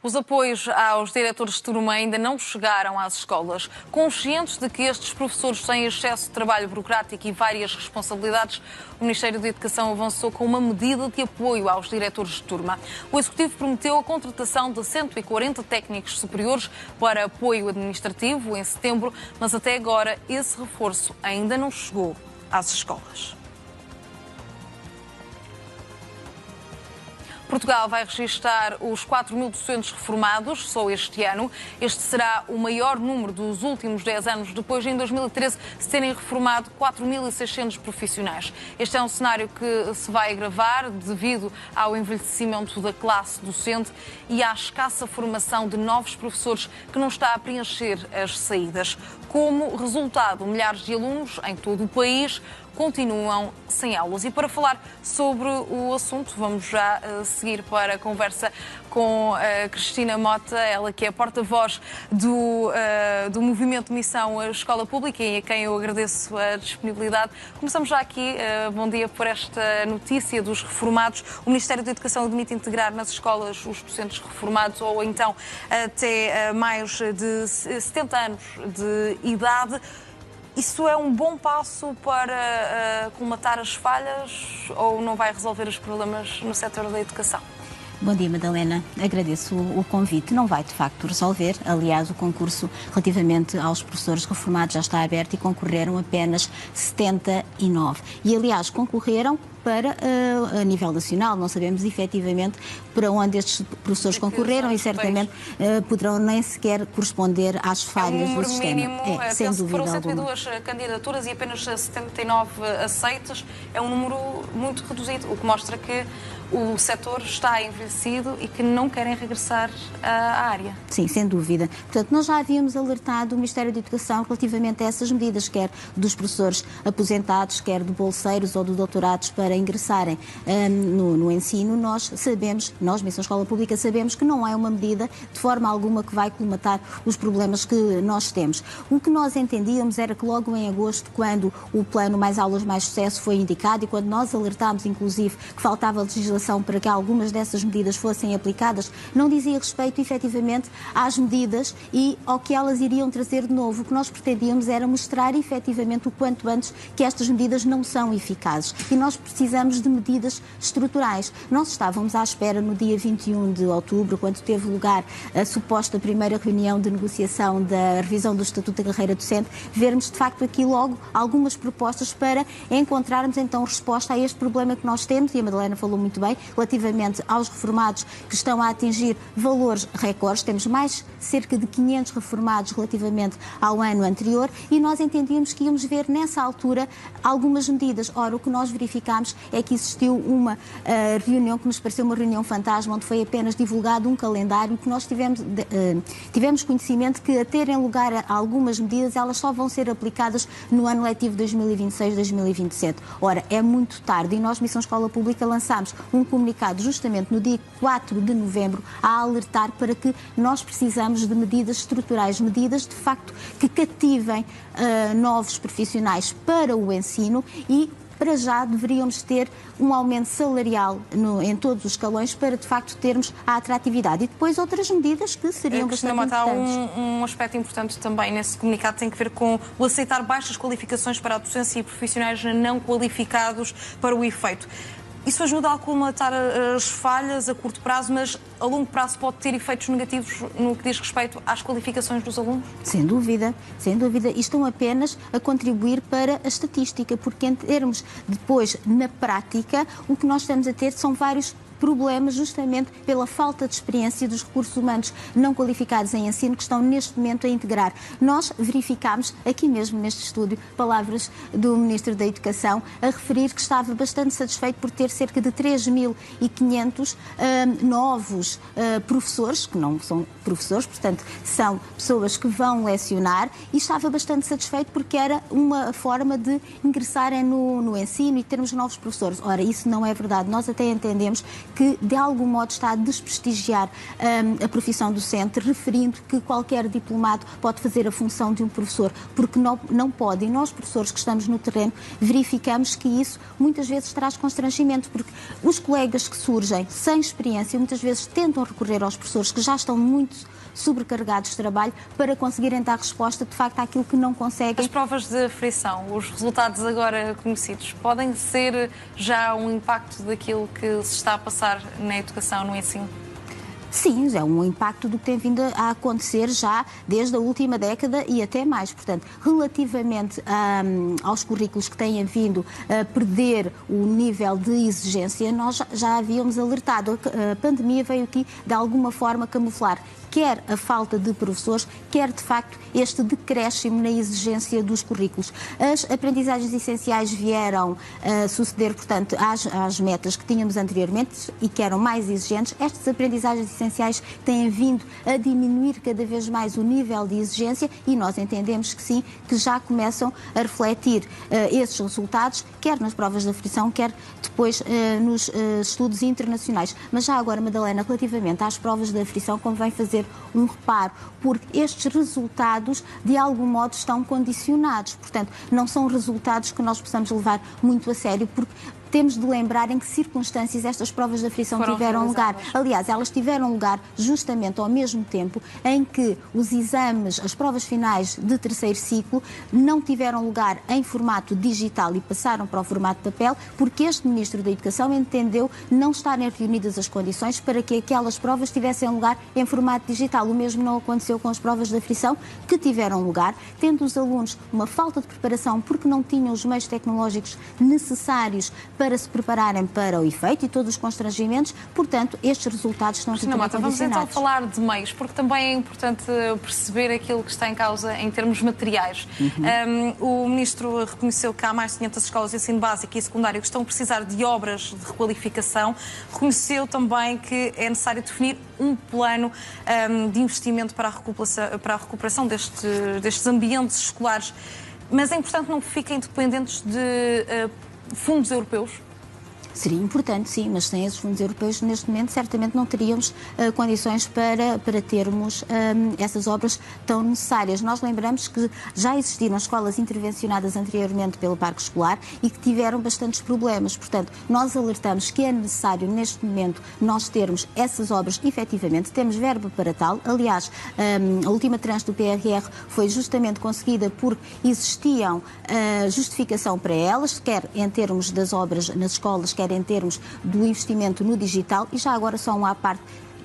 Os apoios aos diretores de turma ainda não chegaram às escolas. Conscientes de que estes professores têm excesso de trabalho burocrático e várias responsabilidades, o Ministério da Educação avançou com uma medida de apoio aos diretores de turma. O Executivo prometeu a contratação de 140 técnicos superiores para apoio administrativo em setembro, mas até agora esse reforço ainda não chegou às escolas. Portugal vai registrar os 4.000 docentes reformados só este ano. Este será o maior número dos últimos 10 anos, depois de, em 2013, se terem reformado 4.600 profissionais. Este é um cenário que se vai agravar devido ao envelhecimento da classe docente e à escassa formação de novos professores que não está a preencher as saídas. Como resultado, milhares de alunos em todo o país continuam sem aulas. E para falar sobre o assunto, vamos já seguir para a conversa com a Cristina Mota, ela que é porta-voz do Movimento de Missão Escola Pública e a quem eu agradeço a disponibilidade. Começamos já aqui, bom dia, por esta notícia dos reformados. O Ministério da Educação admite integrar nas escolas os docentes reformados ou então até mais de 70 anos de idade. Isso é um bom passo para colmatar as falhas ou não vai resolver os problemas no setor da educação? Bom dia, Madalena. Agradeço o convite. Não vai, de facto, resolver. Aliás, o concurso relativamente aos professores reformados já está aberto e concorreram apenas 79. E, aliás, concorreram para a nível nacional. Não sabemos efetivamente para onde estes professores concorreram e certamente poderão nem sequer corresponder às falhas do sistema. Mínimo, sem dúvida foram alguma. 102 candidaturas e apenas 79 aceitas. É um número muito reduzido, o que mostra que o setor está envelhecido e que não querem regressar à área. Sim, sem dúvida. Portanto, nós já havíamos alertado o Ministério da Educação relativamente a essas medidas, quer dos professores aposentados, quer de bolseiros ou de doutorados para ingressarem no ensino. Nós sabemos, nós, Missão Escola Pública, sabemos que não é uma medida de forma alguma que vai colmatar os problemas que nós temos. O que nós entendíamos era que logo em agosto, quando o plano Mais Aulas, Mais Sucesso foi indicado e quando nós alertámos, inclusive, que faltava legislação para que algumas dessas medidas fossem aplicadas, não dizia respeito efetivamente às medidas e ao que elas iriam trazer de novo. O que nós pretendíamos era mostrar efetivamente o quanto antes que estas medidas não são eficazes e nós precisamos de medidas estruturais. Nós estávamos à espera no dia 21 de outubro, quando teve lugar a suposta primeira reunião de negociação da revisão do Estatuto da Carreira Docente, vermos de facto aqui logo algumas propostas para encontrarmos então resposta a este problema que nós temos, e a Madalena falou muito bem, relativamente aos reformados que estão a atingir valores recordes. Temos mais cerca de 500 reformados relativamente ao ano anterior e nós entendíamos que íamos ver nessa altura algumas medidas. Ora, o que nós verificámos é que existiu uma reunião que nos pareceu uma reunião fantasma, onde foi apenas divulgado um calendário que nós tivemos conhecimento que, a terem lugar algumas medidas, elas só vão ser aplicadas no ano letivo 2026-2027. Ora, é muito tarde e nós, Missão Escola Pública, lançámos um comunicado justamente no dia 4 de novembro a alertar para que nós precisamos de medidas estruturais, medidas de facto que cativem novos profissionais para o ensino e para já deveríamos ter um aumento salarial em todos os escalões para de facto termos a atratividade e depois outras medidas que seriam bastante importantes. Há um aspecto importante também nesse comunicado, tem que ver com o aceitar baixas qualificações para a docência e profissionais não qualificados para o efeito. Isso ajuda a colmatar as falhas a curto prazo, mas a longo prazo pode ter efeitos negativos no que diz respeito às qualificações dos alunos? Sem dúvida, sem dúvida. E estão apenas a contribuir para a estatística, porque em termos depois, na prática, o que nós estamos a ter são vários problemas justamente pela falta de experiência dos recursos humanos não qualificados em ensino que estão neste momento a integrar. Nós verificámos aqui mesmo neste estúdio palavras do Ministro da Educação a referir que estava bastante satisfeito por ter cerca de 3.500 novos professores, que não são professores, portanto são pessoas que vão lecionar, e estava bastante satisfeito porque era uma forma de ingressarem no ensino e termos novos professores. Ora, isso não é verdade. Nós até entendemos que de algum modo está a desprestigiar a profissão docente, referindo que qualquer diplomado pode fazer a função de um professor, porque não pode. E nós, professores que estamos no terreno, verificamos que isso muitas vezes traz constrangimento, porque os colegas que surgem sem experiência muitas vezes tentam recorrer aos professores que já estão muito sobrecarregados de trabalho para conseguirem dar resposta, de facto, àquilo que não conseguem. As provas de aferição, os resultados agora conhecidos, podem ser já um impacto daquilo que se está a passar na educação, no ensino? Sim, é um impacto do que tem vindo a acontecer já desde a última década e até mais. Portanto, relativamente aos currículos que têm vindo a perder o nível de exigência, nós já havíamos alertado. A pandemia veio aqui, de alguma forma, camuflar quer a falta de professores, quer, de facto, este decréscimo na exigência dos currículos. As aprendizagens essenciais vieram suceder, portanto, às metas que tínhamos anteriormente e que eram mais exigentes. Estas aprendizagens essenciais têm vindo a diminuir cada vez mais o nível de exigência e nós entendemos que sim, que já começam a refletir esses resultados, quer nas provas de aferição, quer depois nos estudos internacionais. Mas já agora, Madalena, relativamente às provas de aferição, convém fazer um reparo, porque estes resultados, de algum modo, estão condicionados. Portanto, não são resultados que nós possamos levar muito a sério, porque temos de lembrar em que circunstâncias estas provas de aferição tiveram lugar. Aliás, elas tiveram lugar justamente ao mesmo tempo em que os exames, as provas finais de terceiro ciclo, não tiveram lugar em formato digital e passaram para o formato de papel, porque este Ministro da Educação entendeu não estarem reunidas as condições para que aquelas provas tivessem lugar em formato digital. O mesmo não aconteceu com as provas de aferição, que tiveram lugar, tendo os alunos uma falta de preparação porque não tinham os meios tecnológicos necessários para se prepararem para o efeito e todos os constrangimentos. Portanto, estes resultados estão totalmente condicionados. Vamos então falar de meios, porque também é importante perceber aquilo que está em causa em termos materiais. O Ministro reconheceu que há mais de 500 escolas de ensino básico e secundário que estão a precisar de obras de requalificação. Reconheceu também que é necessário definir um plano de investimento para a recuperação destes ambientes escolares. Mas é importante não fiquem dependentes de fundos europeus? Seria importante, sim, mas sem esses fundos europeus, neste momento, certamente não teríamos condições para termos essas obras tão necessárias. Nós lembramos que já existiram escolas intervencionadas anteriormente pelo Parque Escolar e que tiveram bastantes problemas. Portanto, nós alertamos que é necessário, neste momento, nós termos essas obras efetivamente. Temos verba para tal. Aliás, a última tranche do PRR foi justamente conseguida porque existiam justificação para elas, quer em termos das obras nas escolas, quer em termos do investimento no digital. E já agora só uma à parte.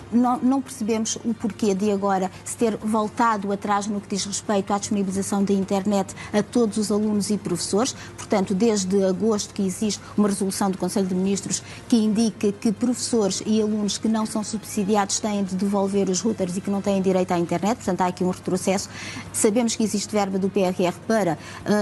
Não percebemos o porquê de agora se ter voltado atrás no que diz respeito à disponibilização da internet a todos os alunos e professores. Portanto, desde agosto que existe uma resolução do Conselho de Ministros que indica que professores e alunos que não são subsidiados têm de devolver os routers e que não têm direito à internet. Portanto, há aqui um retrocesso. Sabemos que existe verba do PRR para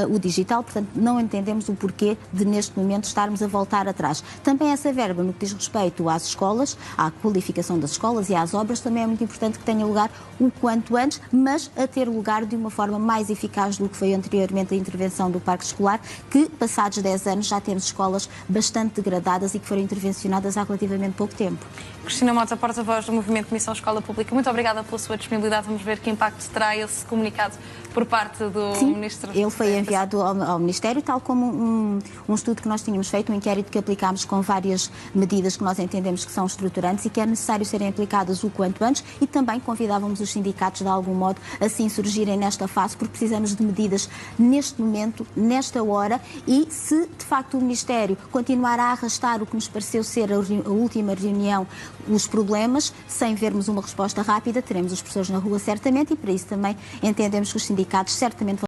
o digital, portanto, não entendemos o porquê de, neste momento, estarmos a voltar atrás. Também essa verba no que diz respeito às escolas, à qualificação das escolas e às obras, também é muito importante que tenha lugar o quanto antes, mas a ter lugar de uma forma mais eficaz do que foi anteriormente a intervenção do Parque Escolar, que, passados 10 anos, já temos escolas bastante degradadas e que foram intervencionadas há relativamente pouco tempo. Cristina Mota, porta-voz do Movimento Missão Escola Pública, muito obrigada pela sua disponibilidade. Vamos ver que impacto terá esse comunicado por parte do Ministro. Ele foi enviado ao Ministério, tal como um estudo que nós tínhamos feito, um inquérito que aplicámos com várias medidas que nós entendemos que são estruturantes e que é necessário serem aplicadas o quanto antes, e também convidávamos os sindicatos, de algum modo, a se insurgirem nesta fase, porque precisamos de medidas neste momento, nesta hora, e se, de facto, o Ministério continuar a arrastar o que nos pareceu ser a última reunião, os problemas, sem vermos uma resposta rápida, teremos os professores na rua certamente, e para isso também entendemos que os sindicatos certamente vão